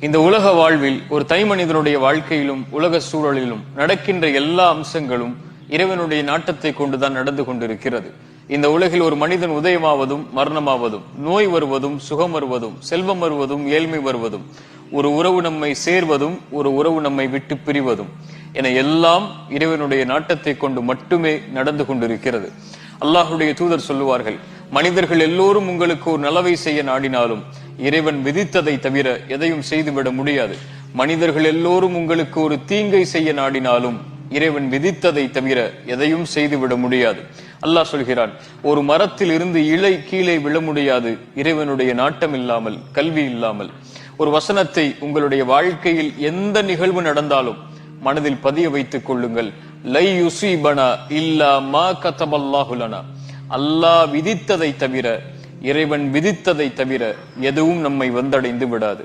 இந்த உலக வாழ்வில் ஒரு மனிதனுடைய வாழ்க்கையிலும் உலக சூழலிலும் நடக்கின்ற எல்லா அம்சங்களும் இறைவனுடைய நாட்டத்தை கொண்டுதான் நடந்து கொண்டிருக்கிறது. இந்த உலகில் ஒரு மனிதன் உதயமாவதும் மரணமாவதும், நோய் வருவதும் சுகம் வருவதும், செல்வம் வருவதும் ஏழ்மை வருவதும், ஒரு உறவு நம்மை சேர்வதும் ஒரு உறவு நம்மை விட்டு பிரிவதும் என எல்லாம் இறைவனுடைய நாட்டத்தை கொண்டு மட்டுமே நடந்து கொண்டிருக்கிறது. அல்லாஹுடைய தூதர் சொல்லுவார்கள், மனிதர்கள் எல்லோரும் உங்களுக்கு ஒரு நலவை செய்ய நாடினாலும் இறைவன் விதித்ததை தவிர எதையும் செய்துவிட முடியாது. மனிதர்கள் எல்லோரும் உங்களுக்கு ஒரு தீங்கை செய்ய நாடினாலும் இறைவன் விதித்ததை தவிர எதையும் செய்துவிட முடியாது. அல்லாஹ் சொல்கிறான், ஒரு மரத்தில் இருந்து இலை கீழே விழ முடியாது இறைவனுடைய நாட்டம் இல்லாமல், கல்வி இல்லாமல். ஒரு வசனத்தை உங்களுடைய வாழ்க்கையில் எந்த நிகழ்வு நடந்தாலும் மனதில் பதிய வைத்துக் கொள்ளுங்கள். லை யுஸீபனா இல்லா மா கதபல்லாஹு லனா. அல்லாஹ் விதித்ததை தவிர, இறைவன் விதித்ததை தவிர எதுவும் நம்மை வந்தடைந்து விடாது.